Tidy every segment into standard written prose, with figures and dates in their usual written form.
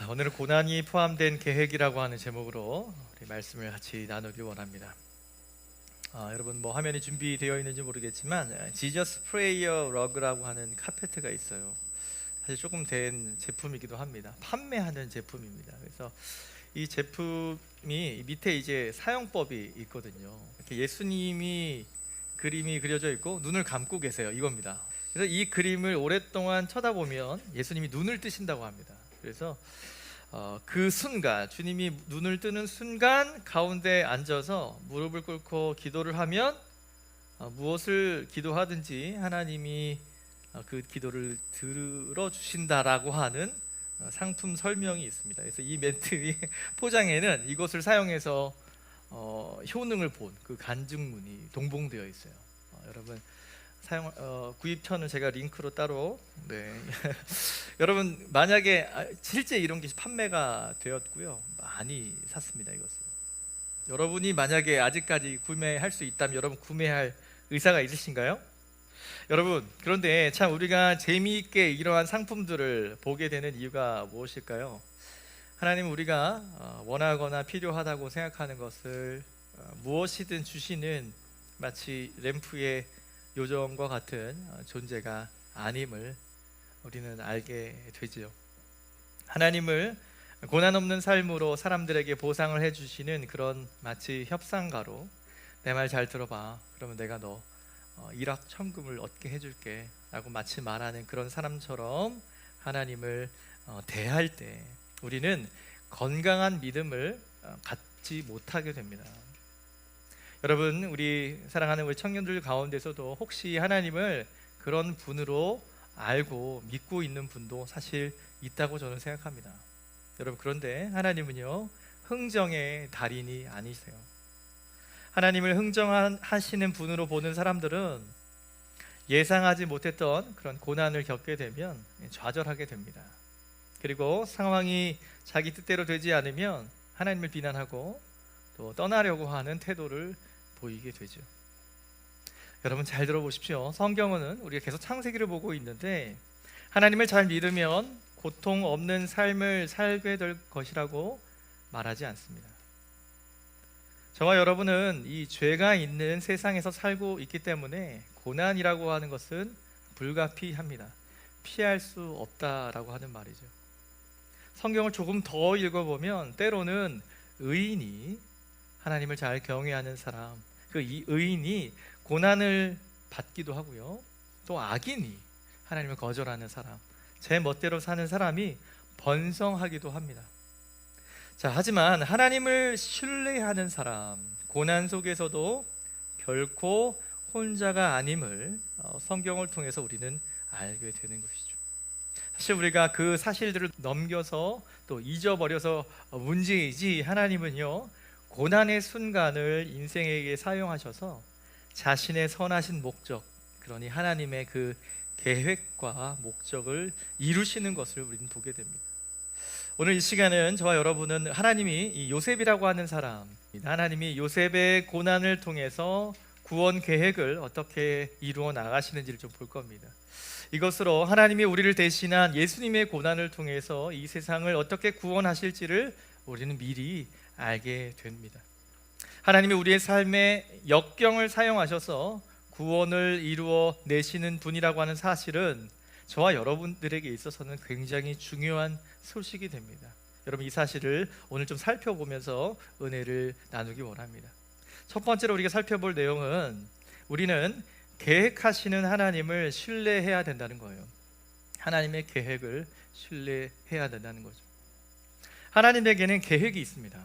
오늘은 고난이 포함된 계획이라고 하는 제목으로 우리 말씀을 같이 나누기 원합니다. 여러분 화면이 준비되어 있는지 모르겠지만 지저스 프레이어 러그라고 하는 카페트가 있어요. 사실 조금 된 제품이기도 합니다. 판매하는 제품입니다. 그래서 이 제품이 밑에 이제 사용법이 있거든요. 이렇게 예수님이 그림이 그려져 있고 눈을 감고 계세요. 이겁니다. 그래서 이 그림을 오랫동안 쳐다보면 예수님이 눈을 뜨신다고 합니다. 그래서 그 순간, 주님이 눈을 뜨는 순간 가운데 앉아서 무릎을 꿇고 기도를 하면 무엇을 기도하든지 하나님이 그 기도를 들어주신다라고 하는 상품 설명이 있습니다. 그래서 이 멘트의 포장에는 이것을 사용해서 효능을 본 그 간증문이 동봉되어 있어요. 여러분 구입처는 제가 링크로 따로 여러분 만약에 실제 이런 게 판매가 되었고요, 많이 샀습니다. 이것을 여러분이 만약에 아직까지 구매할 수 있다면 여러분 구매할 의사가 있으신가요? 여러분, 그런데 참 우리가 재미있게 이러한 상품들을 보게 되는 이유가 무엇일까요? 하나님 우리가 원하거나 필요하다고 생각하는 것을 무엇이든 주시는 마치 램프의 요정과 같은 존재가 아님을 우리는 알게 되지요. 하나님을 고난 없는 삶으로 사람들에게 보상을 해주시는 그런 마치 협상가로 내 말 잘 들어봐, 그러면 내가 너 일확천금을 얻게 해줄게 라고 마치 말하는 그런 사람처럼 하나님을 대할 때 우리는 건강한 믿음을 갖지 못하게 됩니다. 여러분, 우리 사랑하는 우리 청년들 가운데서도 혹시 하나님을 그런 분으로 알고 믿고 있는 분도 사실 있다고 저는 생각합니다. 여러분, 그런데 하나님은요 흥정의 달인이 아니세요. 하나님을 흥정하시는 분으로 보는 사람들은 예상하지 못했던 그런 고난을 겪게 되면 좌절하게 됩니다. 그리고 상황이 자기 뜻대로 되지 않으면 하나님을 비난하고 또 떠나려고 하는 태도를 보이게 되죠. 여러분 잘 들어보십시오. 성경은 우리가 계속 창세기를 보고 있는데 하나님을 잘 믿으면 고통 없는 삶을 살게 될 것이라고 말하지 않습니다. 저와 여러분은 이 죄가 있는 세상에서 살고 있기 때문에 고난이라고 하는 것은 불가피합니다. 피할 수 없다라고 하는 말이죠. 성경을 조금 더 읽어보면 때로는 의인이 하나님을 잘 경외하는 사람, 이 의인이 고난을 받기도 하고요, 또 악인이 하나님을 거절하는 사람, 제 멋대로 사는 사람이 번성하기도 합니다. 하지만 하나님을 신뢰하는 사람, 고난 속에서도 결코 혼자가 아님을 성경을 통해서 우리는 알게 되는 것이죠. 사실 우리가 그 사실들을 넘겨서 또 잊어버려서 문제이지, 하나님은요 고난의 순간을 인생에게 사용하셔서 자신의 선하신 목적, 그러니 하나님의 그 계획과 목적을 이루시는 것을 우리는 보게 됩니다. 오늘 이 시간은 저와 여러분은 하나님이 이 요셉이라고 하는 사람, 하나님이 요셉의 고난을 통해서 구원 계획을 어떻게 이루어 나가시는지를 좀 볼 겁니다. 이것으로 하나님이 우리를 대신한 예수님의 고난을 통해서 이 세상을 어떻게 구원하실지를 우리는 미리 알게 됩니다. 하나님이 우리의 삶의 역경을 사용하셔서 구원을 이루어 내시는 분이라고 하는 사실은 저와 여러분들에게 있어서는 굉장히 중요한 소식이 됩니다. 여러분, 이 사실을 오늘 좀 살펴보면서 은혜를 나누기 원합니다. 첫 번째로 우리가 살펴볼 내용은 우리는 계획하시는 하나님을 신뢰해야 된다는 거예요. 하나님의 계획을 신뢰해야 된다는 거죠. 하나님에게는 계획이 있습니다.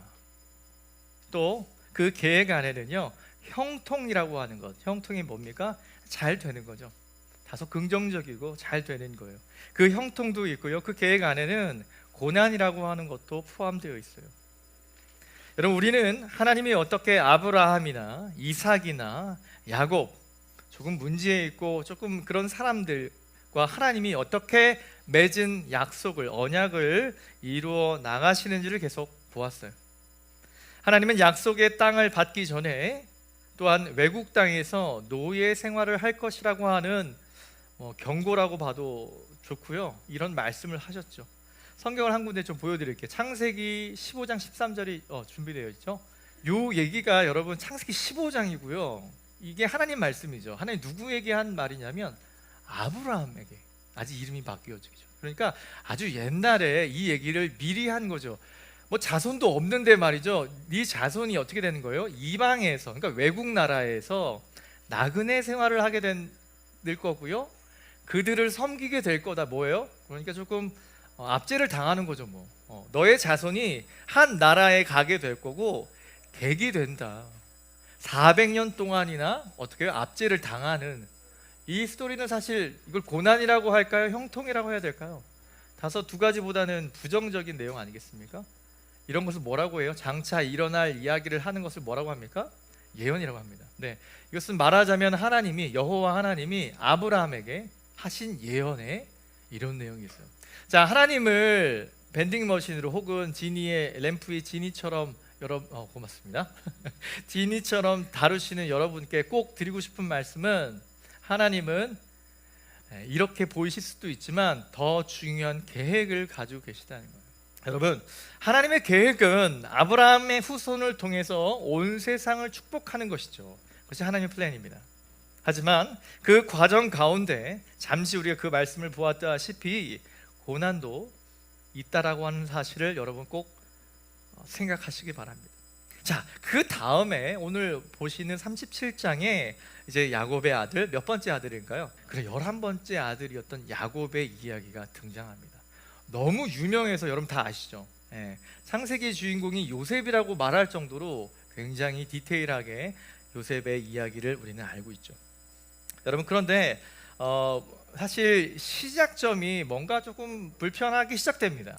또 그 계획 안에는요 형통이라고 하는 것, 형통이 뭡니까? 잘 되는 거죠. 다소 긍정적이고 잘 되는 거예요. 그 형통도 있고요, 그 계획 안에는 고난이라고 하는 것도 포함되어 있어요. 여러분, 우리는 하나님이 어떻게 아브라함이나 이삭이나 야곱, 조금 문제 있고 조금 그런 사람들과 하나님이 어떻게 맺은 약속을, 언약을 이루어 나가시는지를 계속 보았어요. 하나님은 약속의 땅을 받기 전에 또한 외국 땅에서 노예 생활을 할 것이라고 하는 경고라고 봐도 좋고요. 이런 말씀을 하셨죠. 성경을 한 군데 좀 보여드릴게요. 창세기 15장 13절이 준비되어 있죠. 요 얘기가 여러분 창세기 15장이고요. 이게 하나님 말씀이죠. 하나님 누구에게 한 말이냐면 아브라함에게. 아직 이름이 바뀌었죠. 그러니까 아주 옛날에 이 얘기를 미리 한 거죠. 뭐 자손도 없는데 말이죠. 네 자손이 어떻게 되는 거예요? 이방에서, 그러니까 외국 나라에서 나그네 생활을 하게 될 거고요. 그들을 섬기게 될 거다. 뭐예요? 그러니까 조금 압제를 당하는 거죠. 너의 자손이 한 나라에 가게 될 거고 객이 된다. 400년 동안이나 어떻게 해요? 압제를 당하는 이 스토리는 사실 이걸 고난이라고 할까요? 형통이라고 해야 될까요? 두 가지보다는 부정적인 내용 아니겠습니까? 이런 것을 뭐라고 해요? 장차 일어날 이야기를 하는 것을 뭐라고 합니까? 예언이라고 합니다. 네, 이것은 말하자면 여호와 하나님이 아브라함에게 하신 예언에 이런 내용이 있어요. 자, 하나님을 밴딩 머신으로 혹은 지니의 램프의 지니처럼 고맙습니다. 지니처럼 다루시는 여러분께 꼭 드리고 싶은 말씀은 하나님은 이렇게 보이실 수도 있지만 더 중요한 계획을 가지고 계시다는 거예요. 여러분, 하나님의 계획은 아브라함의 후손을 통해서 온 세상을 축복하는 것이죠. 그것이 하나님의 플랜입니다. 하지만 그 과정 가운데 잠시 우리가 그 말씀을 보았다시피 고난도 있다라고 하는 사실을 여러분 꼭 생각하시기 바랍니다. 자, 그 다음에 오늘 보시는 37장에 이제 야곱의 아들, 몇 번째 아들인가요? 그래, 11번째 아들이었던 야곱의 이야기가 등장합니다. 너무 유명해서 여러분 다 아시죠? 창세기 주인공이 요셉이라고 말할 정도로 굉장히 디테일하게 요셉의 이야기를 우리는 알고 있죠. 여러분, 그런데 사실 시작점이 뭔가 조금 불편하게 시작됩니다.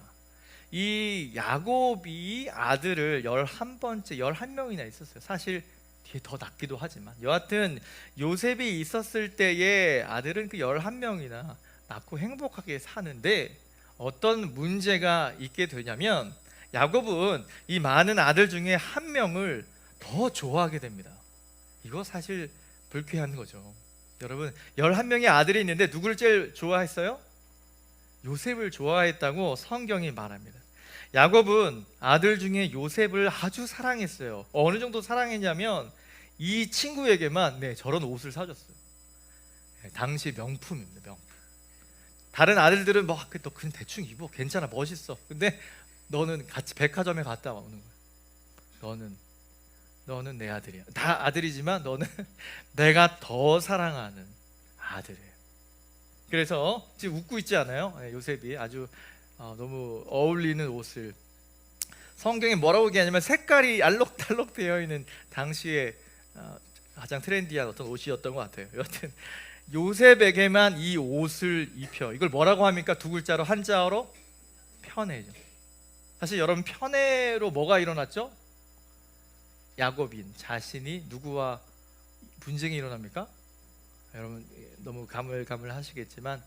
이 야곱이 아들을 11명이나 있었어요. 사실 뒤에 더 낳기도 하지만 여하튼 요셉이 있었을 때의 아들은 그 11명이나 낳고 행복하게 사는데 어떤 문제가 있게 되냐면 야곱은 이 많은 아들 중에 한 명을 더 좋아하게 됩니다. 이거 사실 불쾌한 거죠. 여러분, 11명의 아들이 있는데 누구를 제일 좋아했어요? 요셉을 좋아했다고 성경이 말합니다. 야곱은 아들 중에 요셉을 아주 사랑했어요. 어느 정도 사랑했냐면 이 친구에게만 저런 옷을 사줬어요. 당시 명품입니다. 명품. 다른 아들들은 너 그냥 대충 입어, 괜찮아, 멋있어. 근데 너는 같이 백화점에 갔다 오는 거야. 너는 내 아들이야. 다 아들이지만 너는 내가 더 사랑하는 아들이에요. 그래서 지금 웃고 있지 않아요? 요셉이 아주 너무 어울리는 옷을, 성경에 뭐라고 얘기하냐면 색깔이 알록달록 되어 있는 당시에 가장 트렌디한 어떤 옷이었던 것 같아요. 여하튼 요셉에게만 이 옷을 입혀. 이걸 뭐라고 합니까? 두 글자로, 한자어로 편애죠. 사실 여러분, 편애로 뭐가 일어났죠? 야곱인 자신이 누구와 분쟁이 일어납니까? 여러분 너무 가물가물하시겠지만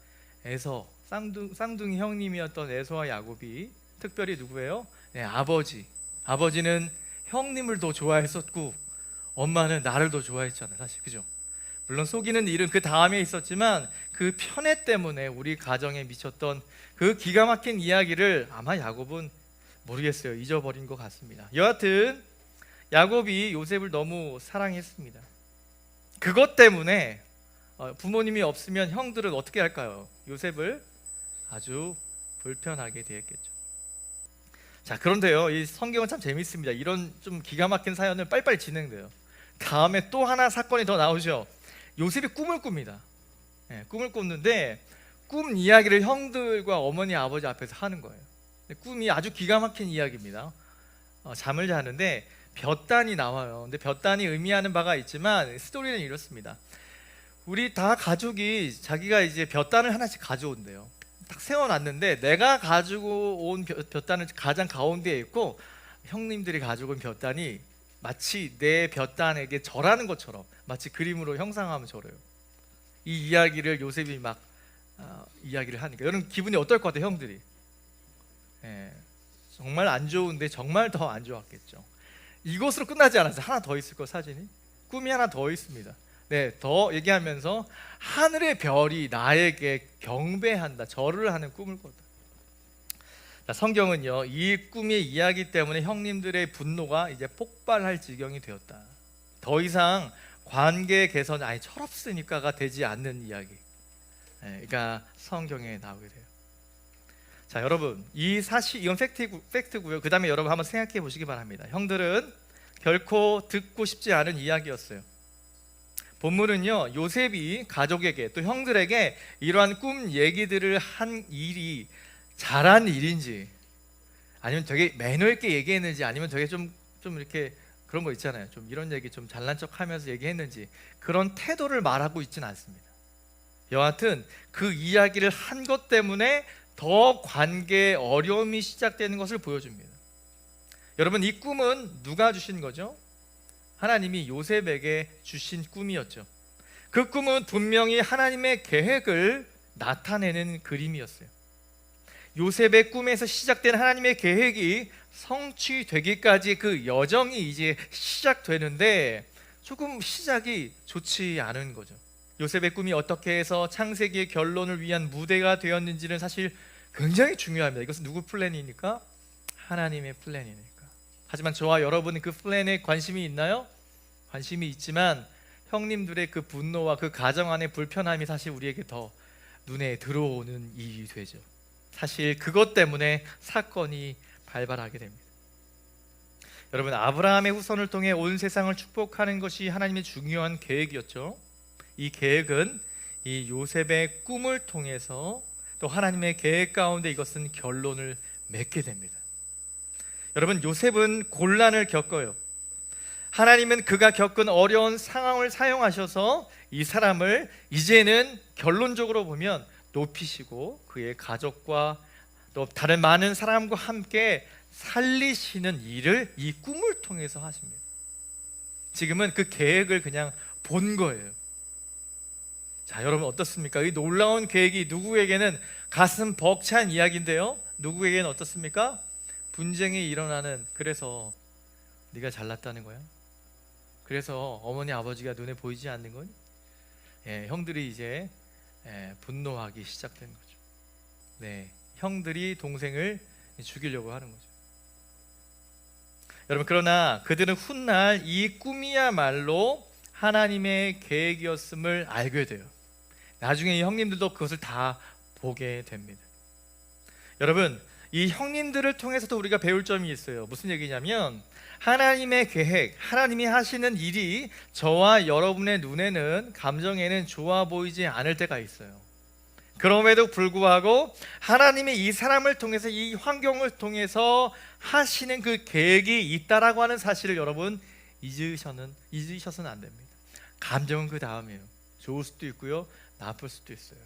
에서, 쌍둥이 형님이었던 에서와 야곱이 특별히 누구예요? 아버지는 형님을 더 좋아했었고 엄마는 나를 더 좋아했잖아요. 사실 그죠? 물론 속이는 일은 그 다음에 있었지만 그 편애 때문에 우리 가정에 미쳤던 그 기가 막힌 이야기를 아마 야곱은 모르겠어요, 잊어버린 것 같습니다. 여하튼 야곱이 요셉을 너무 사랑했습니다. 그것 때문에 부모님이 없으면 형들은 어떻게 할까요? 요셉을 아주 불편하게 대했겠죠. 자, 그런데요, 이 성경은 참 재밌습니다. 이런 좀 기가 막힌 사연은 빨리빨리 진행돼요. 다음에 또 하나 사건이 더 나오죠. 요셉이 꿈을 꿉니다. 꿈을 꿨는데 꿈 이야기를 형들과 어머니 아버지 앞에서 하는 거예요. 꿈이 아주 기가 막힌 이야기입니다. 잠을 자는데 볕단이 나와요. 근데 볕단이 의미하는 바가 있지만 스토리는 이렇습니다. 우리 다 가족이 자기가 이제 볕단을 하나씩 가져온대요. 딱 세워놨는데 내가 가지고 온 볕단은 가장 가운데에 있고 형님들이 가지고 온 볕단이 마치 내 볕단에게 절하는 것처럼 마치 그림으로 형상하면 절해요. 이 이야기를 요셉이 막 이야기를 하니까 여러분 기분이 어떨 것 같아요, 형들이? 정말 안 좋은데 정말 더 안 좋았겠죠. 이것으로 끝나지 않았어요. 하나 더 있을 거, 사진이. 꿈이 하나 더 있습니다. 더 얘기하면서 하늘의 별이 나에게 경배한다, 절을 하는 꿈을 꿨다. 자, 성경은요, 이 꿈의 이야기 때문에 형님들의 분노가 이제 폭발할 지경이 되었다. 더 이상 관계 개선, 철없으니까가 되지 않는 이야기, 그러니까 성경에 나오게 돼요. 자, 여러분, 이 사실, 이건 팩트고요. 그 다음에 여러분 한번 생각해 보시기 바랍니다. 형들은 결코 듣고 싶지 않은 이야기였어요. 본문은요, 요셉이 가족에게 또 형들에게 이러한 꿈 얘기들을 한 일이 잘한 일인지, 아니면 되게 매너 있게 얘기했는지, 아니면 되게 좀 이렇게 그런 거 있잖아요, 좀 이런 얘기 좀 잘난 척 하면서 얘기했는지, 그런 태도를 말하고 있지는 않습니다. 여하튼 그 이야기를 한 것 때문에 더 관계에 어려움이 시작되는 것을 보여줍니다. 여러분, 이 꿈은 누가 주신 거죠? 하나님이 요셉에게 주신 꿈이었죠. 그 꿈은 분명히 하나님의 계획을 나타내는 그림이었어요. 요셉의 꿈에서 시작된 하나님의 계획이 성취되기까지 그 여정이 이제 시작되는데 조금 시작이 좋지 않은 거죠. 요셉의 꿈이 어떻게 해서 창세기의 결론을 위한 무대가 되었는지는 사실 굉장히 중요합니다. 이것은 누구 플랜이니까? 하나님의 플랜이니까. 하지만 저와 여러분은 그 플랜에 관심이 있나요? 관심이 있지만 형님들의 그 분노와 그 가정 안의 불편함이 사실 우리에게 더 눈에 들어오는 일이 되죠. 사실 그것 때문에 사건이 발발하게 됩니다. 여러분, 아브라함의 후손을 통해 온 세상을 축복하는 것이 하나님의 중요한 계획이었죠. 이 계획은 이 요셉의 꿈을 통해서 또 하나님의 계획 가운데 이것은 결론을 맺게 됩니다. 여러분, 요셉은 곤란을 겪어요. 하나님은 그가 겪은 어려운 상황을 사용하셔서 이 사람을 이제는 결론적으로 보면 높이시고 그의 가족과 또 다른 많은 사람과 함께 살리시는 일을 이 꿈을 통해서 하십니다. 지금은 그 계획을 그냥 본 거예요. 자, 여러분 어떻습니까? 이 놀라운 계획이 누구에게는 가슴 벅찬 이야기인데요, 누구에게는 어떻습니까? 분쟁이 일어나는, 그래서 네가 잘났다는 거야? 그래서 어머니 아버지가 눈에 보이지 않는 건? 형들이 이제 분노하기 시작된 거죠. 형들이 동생을 죽이려고 하는 거죠. 여러분, 그러나 그들은 훗날 이 꿈이야말로 하나님의 계획이었음을 알게 돼요. 나중에 이 형님들도 그것을 다 보게 됩니다. 여러분, 이 형님들을 통해서도 우리가 배울 점이 있어요. 무슨 얘기냐면 하나님의 계획, 하나님이 하시는 일이 저와 여러분의 눈에는, 감정에는 좋아 보이지 않을 때가 있어요. 그럼에도 불구하고 하나님이 이 사람을 통해서, 이 환경을 통해서 하시는 그 계획이 있다라고 하는 사실을 여러분 잊으셔서는 안 됩니다. 감정은 그 다음이에요. 좋을 수도 있고요, 나쁠 수도 있어요.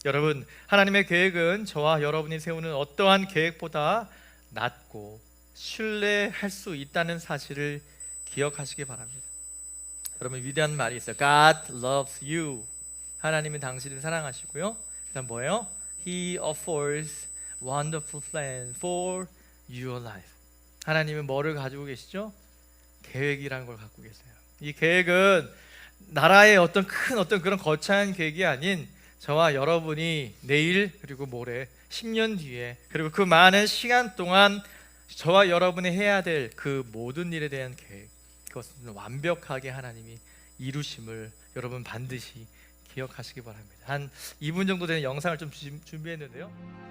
여러분, 하나님의 계획은 저와 여러분이 세우는 어떠한 계획보다 낫고 신뢰할 수 있다는 사실을 기억하시기 바랍니다. 여러분, 위대한 말이 있어요. God loves you. 하나님은 당신을 사랑하시고요, 그다음 뭐예요? He affords wonderful plan for your life. 하나님은 뭐를 가지고 계시죠? 계획이라는 걸 갖고 계세요. 이 계획은 나라의 어떤 그런 거창한 계획이 아닌 저와 여러분이 내일, 그리고 모레, 10년 뒤에, 그리고 그 많은 시간 동안 저와 여러분이 해야 될 그 모든 일에 대한 계획, 그것은 완벽하게 하나님이 이루심을 여러분 반드시 기억하시기 바랍니다. 한 2분 정도 되는 영상을 좀 준비했는데요.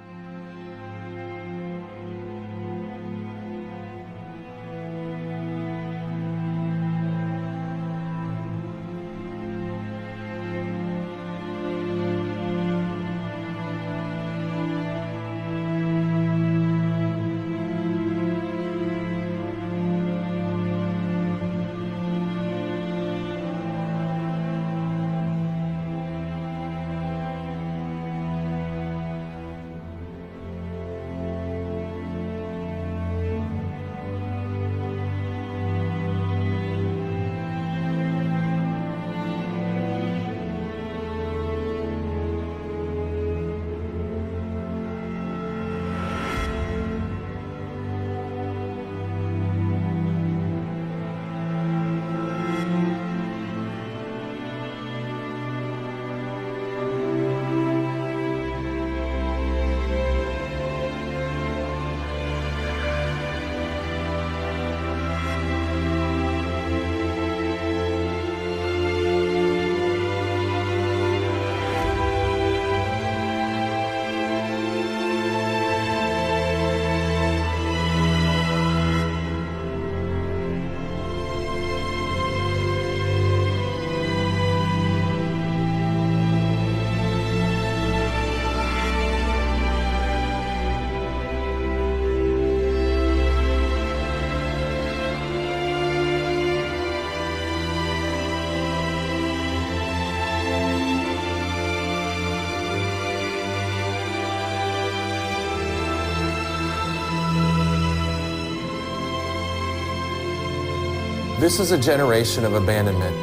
This is a generation of abandonment.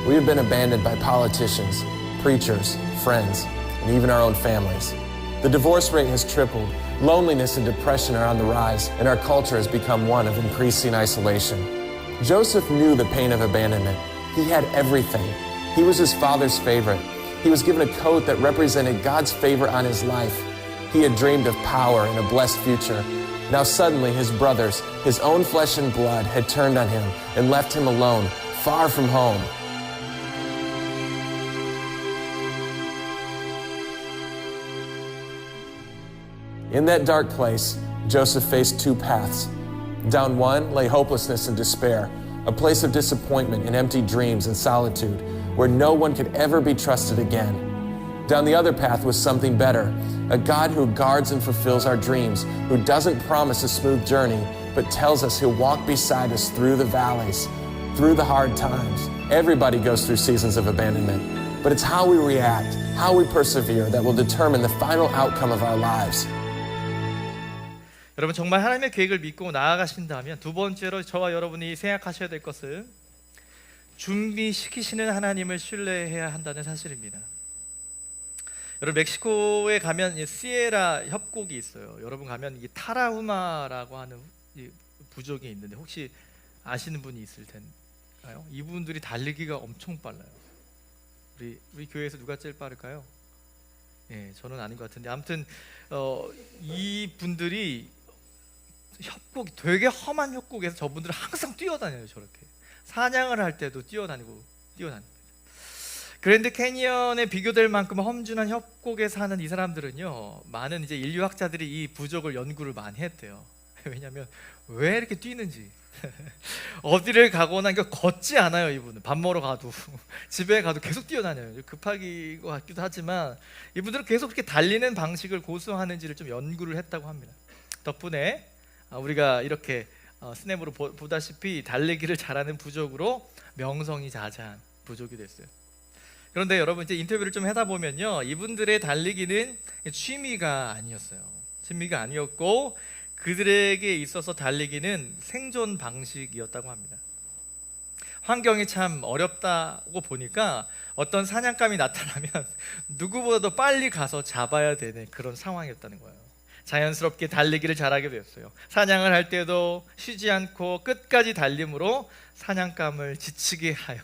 We have been abandoned by politicians, preachers, friends, and even our own families. The divorce rate has tripled. Loneliness and depression are on the rise, and our culture has become one of increasing isolation. Joseph knew the pain of abandonment. He had everything. He was his father's favorite. He was given a coat that represented God's favor on his life. He had dreamed of power and a blessed future. Now suddenly his brothers, his own flesh and blood, had turned on him and left him alone, far from home. In that dark place, Joseph faced two paths. Down one lay hopelessness and despair, a place of disappointment and empty dreams and solitude, where no one could ever be trusted again. Down the other path was something better, a God who guards and fulfills our dreams, who doesn't promise a smooth journey, but tells us he'll walk beside us through the valleys, through the hard times. Everybody goes through seasons of abandonment, but it's how we react, how we persevere that will determine the final outcome of our lives. 여러분 정말 하나님의 계획을 믿고 나아가신다면 두 번째로 저와 여러분이 생각하셔야 될 것은 준비시키시는 하나님을 신뢰해야 한다는 사실입니다. 여러분 멕시코에 가면 시에라 협곡이 있어요. 여러분 가면 이 타라후마라고 하는 이 부족이 있는데 혹시 아시는 분이 있을 텐가요? 이분들이 달리기가 엄청 빨라요. 우리 교회에서 누가 제일 빠를까요? 예, 저는 아닌 것 같은데 아무튼 이 분들이 협곡 되게 험한 협곡에서 저분들은 항상 뛰어다녀요. 저렇게 사냥을 할 때도 뛰어다닙니다. 그랜드 캐니언에 비교될 만큼 험준한 협곡에 사는 이 사람들은요, 많은 이제 인류학자들이 이 부족을 연구를 많이 했대요. 왜냐하면 왜 이렇게 뛰는지 어디를 가거나 그러니까 걷지 않아요. 이분은 밥 먹으러 가도 집에 가도 계속 뛰어다녀요. 급하기 것 같기도 하지만 이분들은 계속 그렇게 달리는 방식을 고수하는지를 좀 연구를 했다고 합니다. 덕분에 우리가 이렇게 스냅으로 보다시피 달리기를 잘하는 부족으로 명성이 자자한 부족이 됐어요. 그런데 여러분 이제 인터뷰를 좀 하다 보면요, 이분들의 달리기는 취미가 아니었어요. 취미가 아니었고 그들에게 있어서 달리기는 생존 방식이었다고 합니다. 환경이 참 어렵다고 보니까 어떤 사냥감이 나타나면 누구보다도 빨리 가서 잡아야 되는 그런 상황이었다는 거예요. 자연스럽게 달리기를 잘하게 되었어요. 사냥을 할 때도 쉬지 않고 끝까지 달림으로 사냥감을 지치게 하여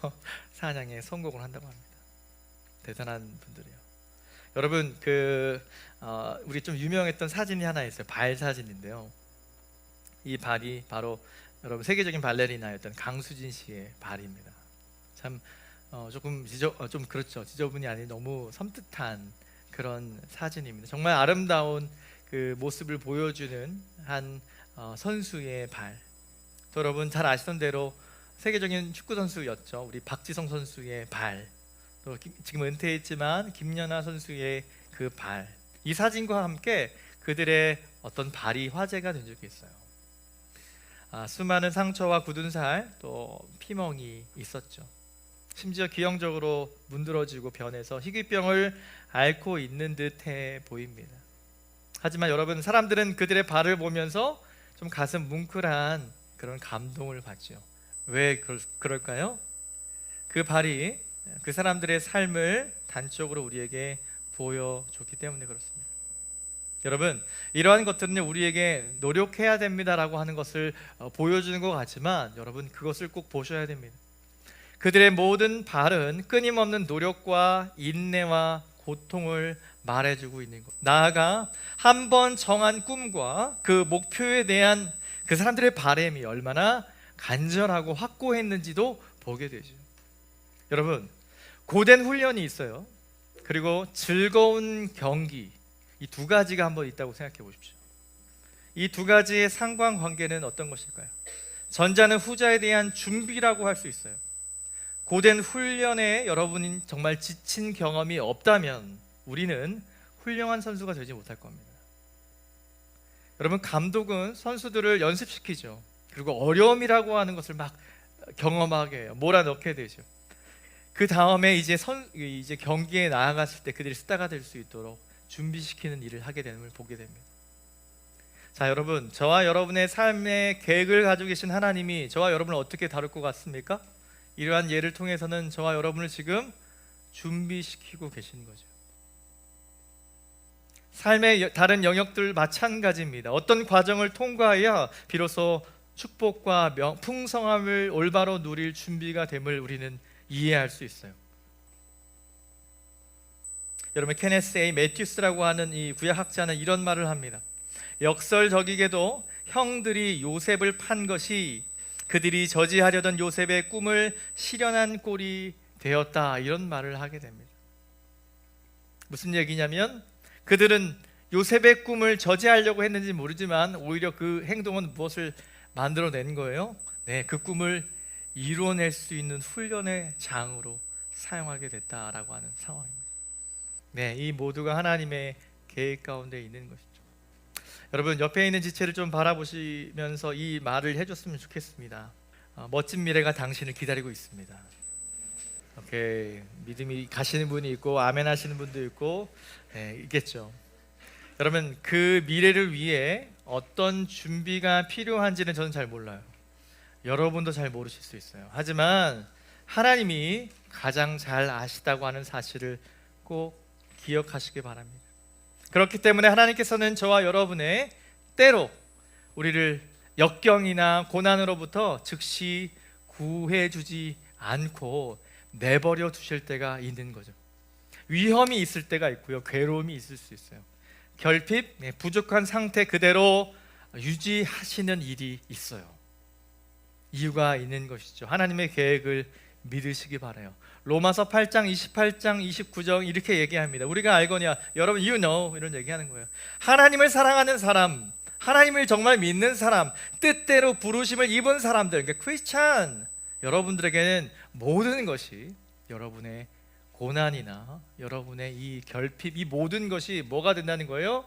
사냥에 성공을 한다고 합니다. 대단한 분들이에요. 여러분 우리 좀 유명했던 사진이 하나 있어요. 발 사진인데요. 이 발이 바로 여러분 세계적인 발레리나였던 강수진 씨의 발입니다. 참 조금 좀 그렇죠. 지저분이 아닌 너무 섬뜩한 그런 사진입니다. 정말 아름다운 그 모습을 보여주는 한 선수의 발. 또 여러분 잘 아시던 대로 세계적인 축구 선수였죠. 우리 박지성 선수의 발. 또 지금 은퇴했지만 김연아 선수의 그 발. 이 사진과 함께 그들의 어떤 발이 화제가 된 적이 있어요. 수많은 상처와 굳은 살, 또 피멍이 있었죠. 심지어 기형적으로 문드러지고 변해서 희귀병을 앓고 있는 듯해 보입니다. 하지만 여러분, 사람들은 그들의 발을 보면서 좀 가슴 뭉클한 그런 감동을 받죠. 왜 그럴까요? 그 발이 그 사람들의 삶을 단적으로 우리에게 보여줬기 때문에 그렇습니다. 여러분, 이러한 것들은 우리에게 노력해야 됩니다라고 하는 것을 보여주는 것 같지만 여러분, 그것을 꼭 보셔야 됩니다. 그들의 모든 발은 끊임없는 노력과 인내와 고통을 말해주고 있는 것. 나아가 한 번 정한 꿈과 그 목표에 대한 그 사람들의 바람이 얼마나 간절하고 확고했는지도 보게 되죠. 여러분, 고된 훈련이 있어요. 그리고 즐거운 경기, 이 두 가지가 한번 있다고 생각해 보십시오. 이 두 가지의 상관관계는 어떤 것일까요? 전자는 후자에 대한 준비라고 할 수 있어요. 고된 훈련에 여러분이 정말 지친 경험이 없다면 우리는 훌륭한 선수가 되지 못할 겁니다. 여러분, 감독은 선수들을 연습시키죠. 그리고 어려움이라고 하는 것을 막 경험하게 해요. 몰아넣게 되죠. 그 다음에 이제 경기에 나아갔을 때 그들이 스타가 될 수 있도록 준비시키는 일을 하게 되는 걸 보게 됩니다. 자, 여러분, 저와 여러분의 삶의 계획을 가지고 계신 하나님이 저와 여러분을 어떻게 다룰 것 같습니까? 이러한 예를 통해서는 저와 여러분을 지금 준비시키고 계신 거죠. 삶의 다른 영역들 마찬가지입니다. 어떤 과정을 통과해야 비로소 축복과 풍성함을 올바로 누릴 준비가 됨을 우리는 이해할 수 있어요. 여러분, 케네스 A 매튜스라고 하는 이 구약학자는 이런 말을 합니다. 역설적이게도 형들이 요셉을 판 것이 그들이 저지하려던 요셉의 꿈을 실현한 꼴이 되었다, 이런 말을 하게 됩니다. 무슨 얘기냐면 그들은 요셉의 꿈을 저지하려고 했는지 모르지만 오히려 그 행동은 무엇을 만들어낸 거예요? 네, 그 꿈을 이루어낼 수 있는 훈련의 장으로 사용하게 됐다라고 하는 상황입니다. 네, 이 모두가 하나님의 계획 가운데 있는 것이죠. 여러분, 옆에 있는 지체를 좀 바라보시면서 이 말을 해줬으면 좋겠습니다. 멋진 미래가 당신을 기다리고 있습니다. 오케이, 믿음이 가시는 분이 있고 아멘 하시는 분도 있고, 네, 있겠죠. 여러분, 그 미래를 위해 어떤 준비가 필요한지는 저는 잘 몰라요. 여러분도 잘 모르실 수 있어요. 하지만 하나님이 가장 잘 아시다고 하는 사실을 꼭 기억하시기 바랍니다. 그렇기 때문에 하나님께서는 저와 여러분의 때로 우리를 역경이나 고난으로부터 즉시 구해주지 않고 내버려 두실 때가 있는 거죠. 위험이 있을 때가 있고요, 괴로움이 있을 수 있어요. 결핍, 부족한 상태 그대로 유지하시는 일이 있어요. 이유가 있는 것이죠. 하나님의 계획을 믿으시기 바라요. 로마서 8장 28장 29절 이렇게 얘기합니다. 우리가 알거냐, 여러분, you know, 이런 얘기하는 거예요. 하나님을 사랑하는 사람, 하나님을 정말 믿는 사람, 뜻대로 부르심을 입은 사람들, 그러니까 크리스찬 여러분들에게는 모든 것이, 여러분의 고난이나 여러분의 이 결핍, 이 모든 것이 뭐가 된다는 거예요?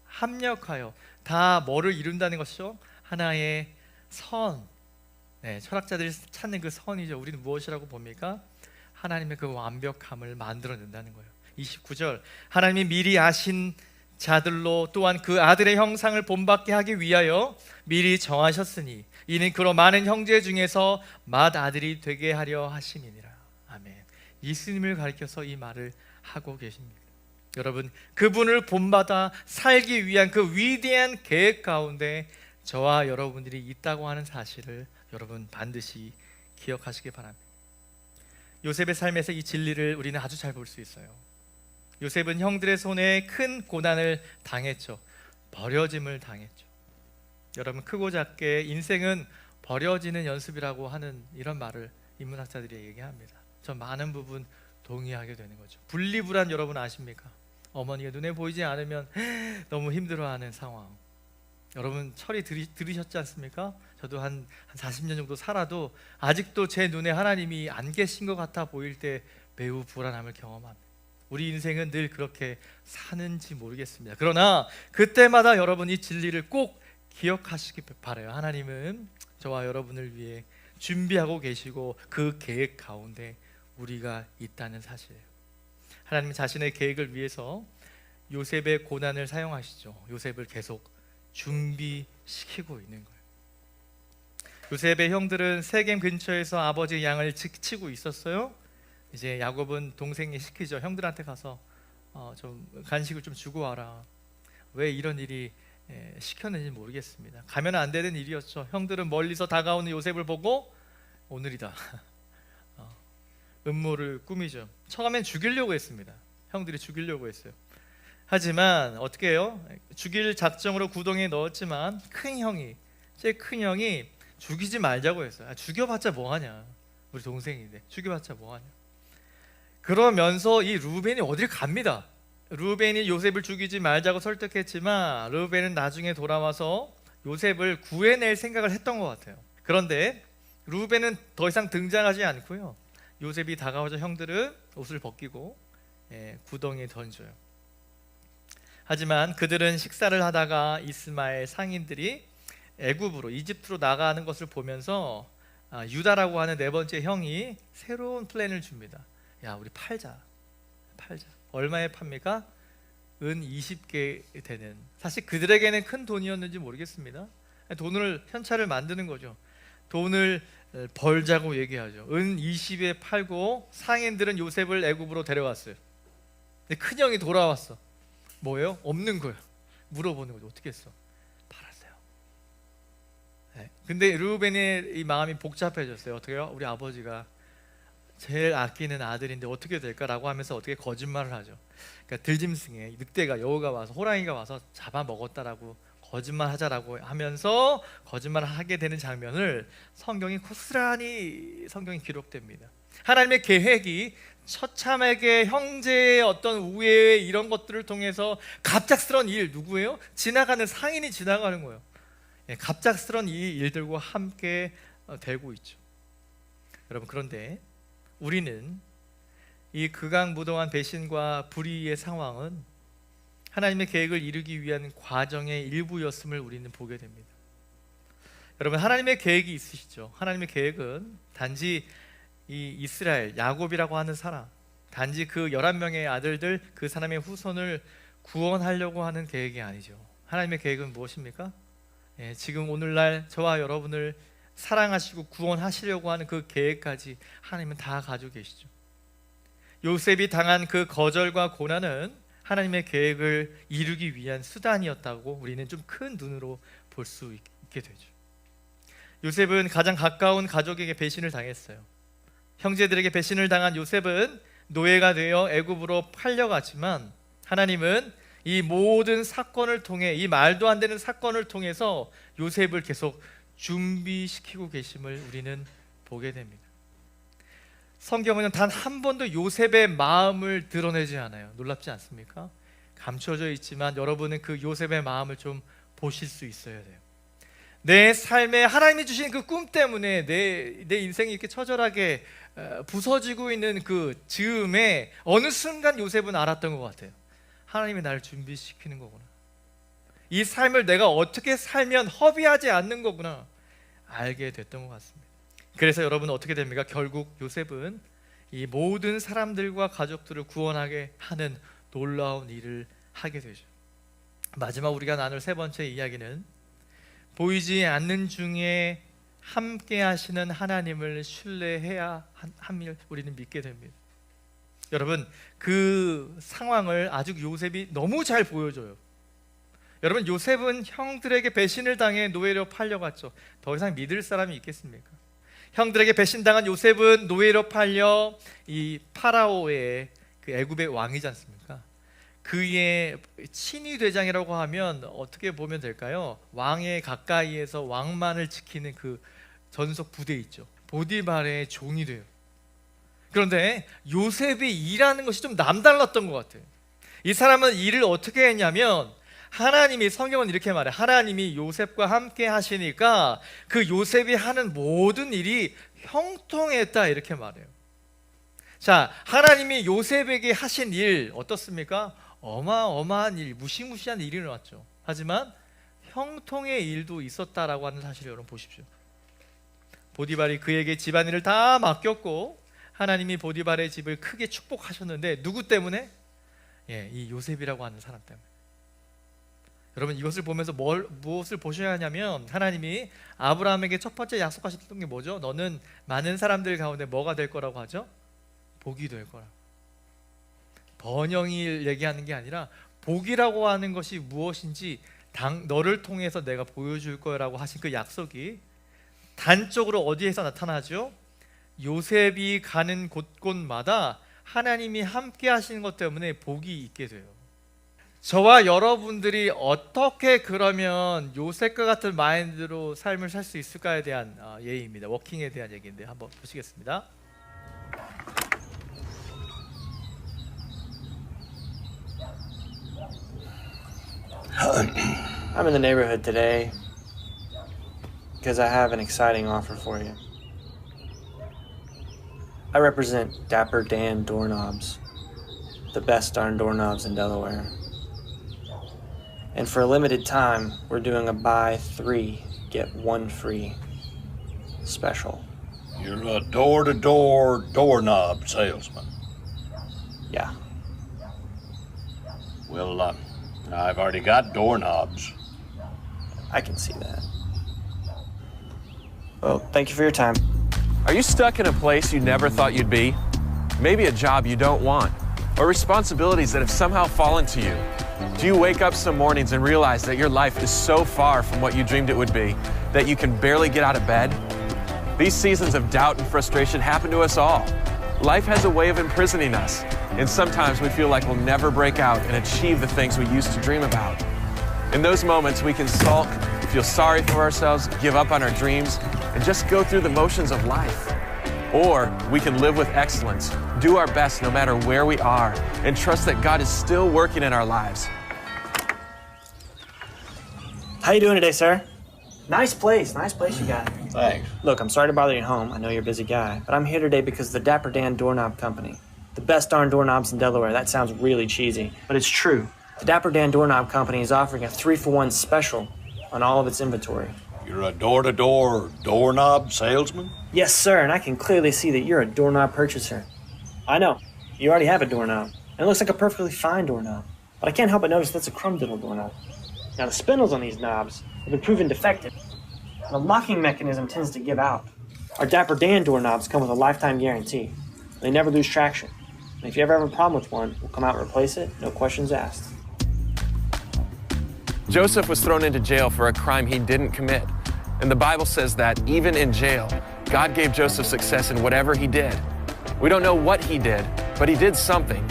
합력하여 다 뭐를 이룬다는 것이죠? 하나의 선. 네, 철학자들이 찾는 그 선이죠. 우리는 무엇이라고 봅니까? 하나님의 그 완벽함을 만들어낸다는 거예요. 29절, 하나님이 미리 아신 자들로 또한 그 아들의 형상을 본받게 하기 위하여 미리 정하셨으니 이는 그로 많은 형제 중에서 맏아들이 되게 하려 하심이니라. 아멘. 예수님을 가리켜서 이 말을 하고 계십니다. 여러분, 그분을 본받아 살기 위한 그 위대한 계획 가운데 저와 여러분들이 있다고 하는 사실을 여러분 반드시 기억하시기 바랍니다. 요셉의 삶에서 이 진리를 우리는 아주 잘 볼 수 있어요. 요셉은 형들의 손에 큰 고난을 당했죠. 버려짐을 당했죠. 여러분, 크고 작게 인생은 버려지는 연습이라고 하는 이런 말을 인문학자들이 얘기합니다. 저 많은 부분 동의하게 되는 거죠. 분리불안 여러분 아십니까? 어머니가 눈에 보이지 않으면 너무 힘들어하는 상황. 여러분 철이 들으셨지 않습니까? 저도 한 40년 정도 살아도 아직도 제 눈에 하나님이 안 계신 것 같아 보일 때 매우 불안함을 경험합니다. 우리 인생은 늘 그렇게 사는지 모르겠습니다. 그러나 그때마다 여러분 이 진리를 꼭 기억하시기 바라요. 하나님은 저와 여러분을 위해 준비하고 계시고 그 계획 가운데 우리가 있다는 사실이에요. 하나님 자신의 계획을 위해서 요셉의 고난을 사용하시죠. 요셉을 계속 준비시키고 있는 거예요. 요셉의 형들은 세겜 근처에서 아버지 양을 지키고 있었어요. 이제 야곱은 동생이 시키죠. 형들한테 가서 좀 간식을 좀 주고 와라. 왜 이런 일이 시켰는지 모르겠습니다. 가면 안 되는 일이었죠. 형들은 멀리서 다가오는 요셉을 보고 오늘이다. 음모를 꾸미죠. 처음엔 죽이려고 했습니다. 형들이 죽이려고 했어요. 하지만 어떻게 해요? 죽일 작정으로 구덩이에 넣었지만 제일 큰 형이 죽이지 말자고 했어요. 죽여봤자 뭐하냐, 우리 동생인데 죽여봤자 뭐하냐. 그러면서 이 루벤이 어딜 갑니다. 루벤이 요셉을 죽이지 말자고 설득했지만 루벤은 나중에 돌아와서 요셉을 구해낼 생각을 했던 것 같아요. 그런데 루벤은 더 이상 등장하지 않고요, 요셉이 다가오자 형들은 옷을 벗기고 구덩이에 던져요. 하지만 그들은 식사를 하다가 이스마엘 상인들이 애굽으로, 이집트로 나가는 것을 보면서 유다라고 하는 네 번째 형이 새로운 플랜을 줍니다. 야, 우리 팔자. 얼마에 팝니까? 은 20개 되는, 사실 그들에게는 큰 돈이었는지 모르겠습니다. 돈을 현찰을 만드는 거죠. 돈을 벌자고 얘기하죠. 은 20에 팔고 상인들은 요셉을 애굽으로 데려왔어요. 근데 큰형이 돌아왔어. 뭐예요? 없는 거예요. 물어보는 거죠. 어떻게 했어? 팔았어요. 네. 근데 르우벤의 이 마음이 복잡해졌어요. 어떻게요? 우리 아버지가 제일 아끼는 아들인데 어떻게 될까라고 하면서 어떻게 거짓말을 하죠. 그러니까 들짐승에 늑대가, 여우가 와서, 호랑이가 와서 잡아먹었다라고 거짓말하자라고 하면서 거짓말을 하게 되는 장면을 성경이 고스란히 성경이 기록됩니다. 하나님의 계획이 처참하게 형제의 어떤 우애 이런 것들을 통해서 갑작스런 일, 누구예요? 지나가는 상인이 지나가는 거예요. 갑작스런 이 일들과 함께 되고 있죠. 여러분, 그런데 우리는 이 극악무도한 배신과 불의의 상황은 하나님의 계획을 이루기 위한 과정의 일부였음을 우리는 보게 됩니다. 여러분, 하나님의 계획이 있으시죠. 하나님의 계획은 단지 이 이스라엘, 야곱이라고 하는 사람, 단지 그 11명의 아들들, 그 사람의 후손을 구원하려고 하는 계획이 아니죠. 하나님의 계획은 무엇입니까? 지금 오늘날 저와 여러분을 사랑하시고 구원하시려고 하는 그 계획까지 하나님은 다 가지고 계시죠. 요셉이 당한 그 거절과 고난은 하나님의 계획을 이루기 위한 수단이었다고 우리는 좀 큰 눈으로 볼 수 있게 되죠. 요셉은 가장 가까운 가족에게 배신을 당했어요. 형제들에게 배신을 당한 요셉은 노예가 되어 애굽으로 팔려갔지만 하나님은 이 모든 사건을 통해, 이 말도 안 되는 사건을 통해서 요셉을 계속 준비시키고 계심을 우리는 보게 됩니다. 성경은 단 한 번도 요셉의 마음을 드러내지 않아요. 놀랍지 않습니까? 감춰져 있지만 여러분은 그 요셉의 마음을 좀 보실 수 있어야 돼요. 내 삶에 하나님이 주신 그 꿈 때문에 내 인생이 이렇게 처절하게 부서지고 있는 그 즈음에 어느 순간 요셉은 알았던 것 같아요. 하나님이 나를 준비시키는 거구나. 이 삶을 내가 어떻게 살면 허비하지 않는 거구나 알게 됐던 것 같습니다. 그래서 여러분 어떻게 됩니까? 결국 요셉은 이 모든 사람들과 가족들을 구원하게 하는 놀라운 일을 하게 되죠. 마지막 우리가 나눌 세 번째 이야기는 보이지 않는 중에 함께 하시는 하나님을 신뢰해야 함을 우리는 믿게 됩니다. 여러분, 그 상황을 아주 요셉이 너무 잘 보여줘요. 여러분, 요셉은 형들에게 배신을 당해 노예로 팔려갔죠. 더 이상 믿을 사람이 있겠습니까? 형들에게 배신당한 요셉은 노예로 팔려 이 파라오의 그 애굽의 왕이지 않습니까? 그의 친위 대장이라고 하면 어떻게 보면 될까요? 왕의 가까이에서 왕만을 지키는 그 전속 부대 있죠. 보디발의 종이 돼요. 그런데 요셉이 일하는 것이 좀 남달랐던 것 같아요. 이 사람은 일을 어떻게 했냐면, 하나님이, 성경은 이렇게 말해, 하나님이 요셉과 함께 하시니까 그 요셉이 하는 모든 일이 형통했다, 이렇게 말해요. 자, 하나님이 요셉에게 하신 일 어떻습니까? 어마어마한 일, 무시무시한 일이 일어났죠. 하지만 형통의 일도 있었다라고 하는 사실을 여러분 보십시오. 보디발이 그에게 집안일을 다 맡겼고 하나님이 보디발의 집을 크게 축복하셨는데 누구 때문에? 이 요셉이라고 하는 사람 때문에. 여러분, 이것을 보면서 무엇을 보셔야 하냐면, 하나님이 아브라함에게 첫 번째 약속하셨던 게 뭐죠? 너는 많은 사람들 가운데 뭐가 될 거라고 하죠? 복이 될 거라. 번영을 얘기하는 게 아니라 복이라고 하는 것이 무엇인지 너를 통해서 내가 보여줄 거라고 하신 그 약속이 단적으로 어디에서 나타나죠? 요셉이 가는 곳곳마다 하나님이 함께 하시는 것 때문에 복이 있게 돼요. 저와 여러분들이 어떻게 그러면 요셉과 같은 마인드로 삶을 살 수 있을까에 대한 예입니다. 워킹에 대한 얘기인데 한번 보시겠습니다. I'm in the neighborhood today because I have an exciting offer for you. I represent Dapper Dan Doorknobs, the best darn doorknobs in Delaware. And for a limited time, we're doing a buy 3, get 1 free special. You're a door-to-door doorknob salesman. Yeah. Well, I've already got doorknobs. I can see that. Well, thank you for your time. Are you stuck in a place you never thought you'd be? Maybe a job you don't want, or responsibilities that have somehow fallen to you. Do you wake up some mornings and realize that your life is so far from what you dreamed it would be that you can barely get out of bed? These seasons of doubt and frustration happen to us all. Life has a way of imprisoning us, and sometimes we feel like we'll never break out and achieve the things we used to dream about. In those moments, we can sulk, feel sorry for ourselves, give up on our dreams, and just go through the motions of life. Or we can live with excellence, do our best no matter where we are, and trust that God is still working in our lives. How you doing today, sir? Nice place you got. Thanks. Look, I'm sorry to bother you at home. I know you're a busy guy, but I'm here today because of the Dapper Dan Doorknob Company. The best darn doorknobs in Delaware. That sounds really cheesy, but it's true. The Dapper Dan Doorknob Company is offering a 3-for-1 special on all of its inventory. You're a door-to-door doorknob salesman? Yes, sir, and I can clearly see that you're a doorknob purchaser. I know. You already have a doorknob, and it looks like a perfectly fine doorknob. But I can't help but notice that's a crumb-diddle doorknob. Now, the spindles on these knobs have been proven defective. The locking mechanism tends to give out. Our Dapper Dan doorknobs come with a lifetime guarantee. They never lose traction. And if you ever have a problem with one, we'll come out and replace it, no questions asked. Joseph was thrown into jail for a crime he didn't commit. And the Bible says that even in jail, God gave Joseph success in whatever he did. We don't know what he did, but he did something.